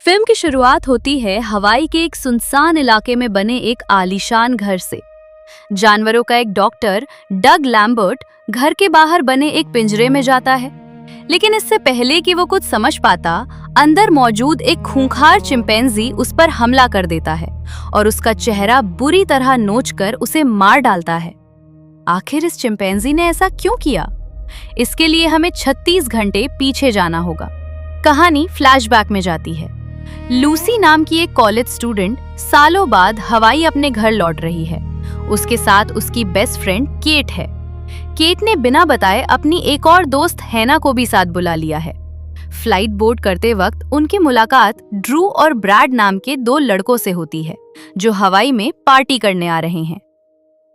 Film की शुरुआत होती है हवाई के एक सुनसान इलाके में बने एक आलीशान घर से। जानवरों का एक डॉक्टर डग लैम्बर्ट घर के बाहर बने एक पिंजरे में जाता है, लेकिन इससे पहले कि वो कुछ समझ पाता, अंदर मौजूद एक खूंखार चिंपैंजी उस पर हमला कर देता है और उसका चेहरा बुरी तरह नोचकर उसे मार डालता है। आखिर इस चिंपैंजी ने ऐसा क्यों किया? इसके लिए हमें 36 घंटे पीछे जाना होगा। कहानी फ्लैशबैक में जाती है। लूसी नाम की एक कॉलेज स्टूडेंट सालों बाद हवाई अपने घर लौट रही है। उसके साथ उसकी बेस्ट फ्रेंड केट है। केट ने बिना बताए अपनी एक और दोस्त हैना को भी साथ बुला लिया है। फ्लाइट बोर्ड करते वक्त उनकी मुलाकात ड्रू और ब्रैड नाम के दो लड़कों से होती है, जो हवाई में पार्टी करने आ रहे हैं।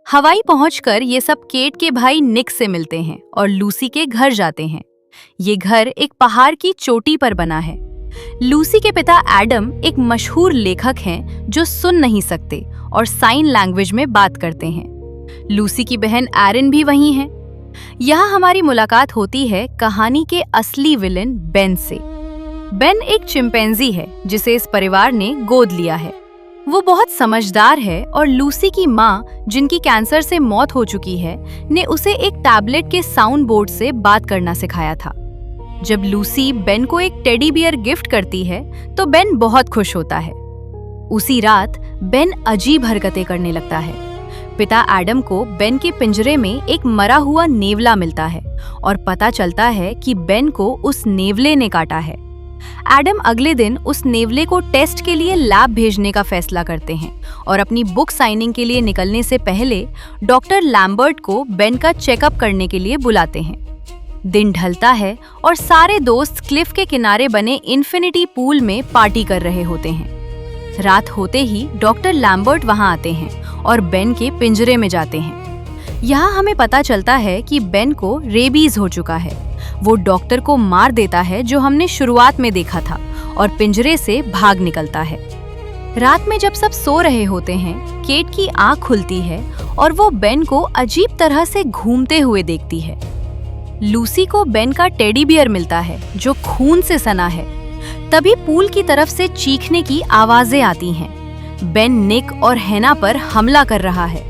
हवाई पहुंचकर ये सब केट के भाई निक से मिलते हैं और लूसी के घर जाते हैं। ये घर एक पहाड़ की चोटी पर बना है। लूसी के पिता एडम एक मशहूर लेखक हैं जो सुन नहीं सकते और साइन लैंग्वेज में बात करते हैं। लूसी की बहन एरिन भी वहीं है। यहाँ हमारी मुलाकात होती है कहानी के असली विलेन बेन से। बेन एक चिंपैंजी है जिसे इस परिवार ने गोद लिया है। वो बहुत समझदार है और लूसी की माँ, जिनकी कैंसर से मौत हो चुकी है, ने उसे एक टैबलेट के साउंड बोर्ड से बात करना सिखाया था। जब लूसी बेन को एक टेडी बियर गिफ्ट करती है तो बेन बहुत खुश होता है। उसी रात बेन अजीब हरकतें करने लगता है। पिता एडम को बेन के पिंजरे में एक मरा हुआ नेवला मिलता है और पता चलता है कि बेन को उस नेवले ने काटा है। एडम अगले दिन उस नेवले को टेस्ट के लिए लैब भेजने का फैसला करते हैं और अपनी बुक साइनिंग के लिए निकलने से पहले डॉक्टर लैम्बर्ट को बेन का चेकअप करने के लिए बुलाते हैं। दिन ढलता है और सारे दोस्त क्लिफ के किनारे बने इन्फिनिटी पूल में पार्टी कर रहे होते हैं। रात होते ही डॉक्टर लैम्बर्ट वहां आते हैं और बेन के पिंजरे में जाते हैं। यहाँ हमें पता चलता है कि बेन को रेबीज हो चुका है। वो डॉक्टर को मार देता है जो हमने शुरुआत में देखा था और पिंजरे से भाग निकलता है। रात में जब सब सो रहे होते हैं, केट की आंख खुलती है और वो बेन को अजीब तरह से घूमते हुए देखती है। लूसी को बेन का टेडी बियर मिलता है जो खून से सना है। तभी पूल की तरफ से चीखने की आवाजें आती हैं। बेन निक और हैना पर हमला कर रहा है।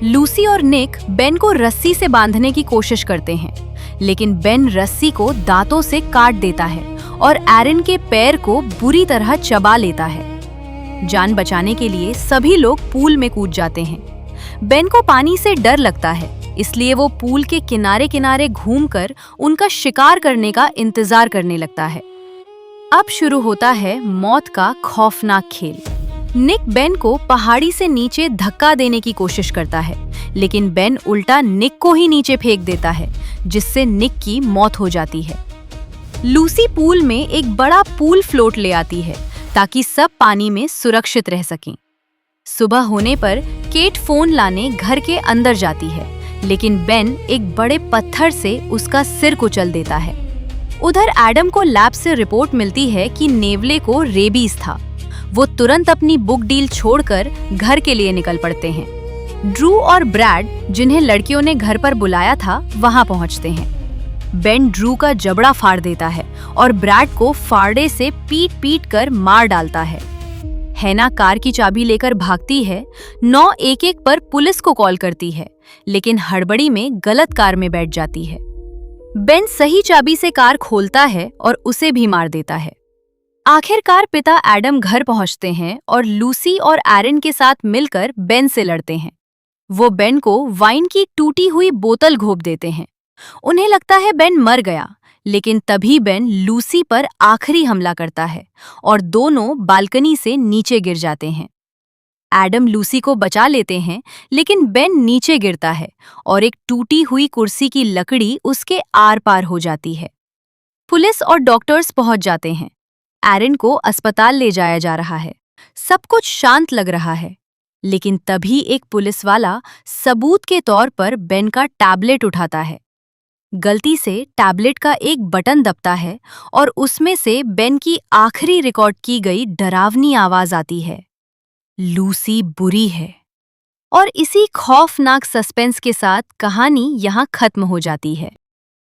लूसी और निक बेन को रस्सी से बांधने की कोशिश करते हैं, लेकिन बेन रस्सी को दांतों से काट देता है और एरिन के पैर को बुरी तरह चबा लेता है। जान बचाने के लिए सभी लोग पूल में कूद जाते हैं। बेन को पानी से डर लगता है, इसलिए वो पूल के किनारे किनारे घूमकर उनका शिकार करने का इंतजार करने लगता है। अब शुरू होता है मौत का खौफनाक खेल। निक बेन को पहाड़ी से नीचे धक्का देने की कोशिश करता है, लेकिन बेन उल्टा निक को ही नीचे फेंक देता है, जिससे निक की मौत हो जाती है। लूसी पूल में एक बड़ा पूल फ्लोट ले आती है ताकि सब पानी में सुरक्षित रह सकें। सुबह होने पर केट फोन लाने घर के अंदर जाती है, लेकिन बेन एक बड़े पत्थर से उसका सिर कुचल देता है। उधर एडम को लैब से रिपोर्ट मिलती है कि नेवले को रेबीज था। वो तुरंत अपनी बुक डील छोड़कर घर के लिए निकल पड़ते हैं। ड्रू और ब्रैड, जिन्हें लड़कियों ने घर पर बुलाया था, वहां पहुंचते हैं। बेन ड्रू का जबड़ा फाड़ देता है और ब्रैड को फाड़े से पीट पीट कर मार डालता है। हैना कार की चाबी लेकर भागती है। 911 पर पुलिस को कॉल करती है, लेकिन हड़बड़ी में गलत कार में बैठ जाती है। बेन सही चाबी से कार खोलता है और उसे भी मार देता है। आखिरकार पिता एडम घर पहुंचते हैं और लूसी और एरिन के साथ मिलकर बेन से लड़ते हैं। वो बेन को वाइन की टूटी हुई बोतल घोंप देते हैं। उन्हें लगता है बेन मर गया, लेकिन तभी बेन लूसी पर आखिरी हमला करता है और दोनों बालकनी से नीचे गिर जाते हैं। एडम लूसी को बचा लेते हैं, लेकिन बेन नीचे गिरता है और एक टूटी हुई कुर्सी की लकड़ी उसके आर पार हो जाती है। पुलिस और डॉक्टर्स पहुंच जाते हैं। एरिन को अस्पताल ले जाया जा रहा है। सब कुछ शांत लग रहा है, लेकिन तभी एक पुलिस वाला सबूत के तौर पर बेन का टैबलेट उठाता है। गलती से टैबलेट का एक बटन दबता है और उसमें से बेन की आखिरी रिकॉर्ड की गई डरावनी आवाज आती है, लूसी बुरी है। और इसी खौफनाक सस्पेंस के साथ कहानी यहाँ खत्म हो जाती है।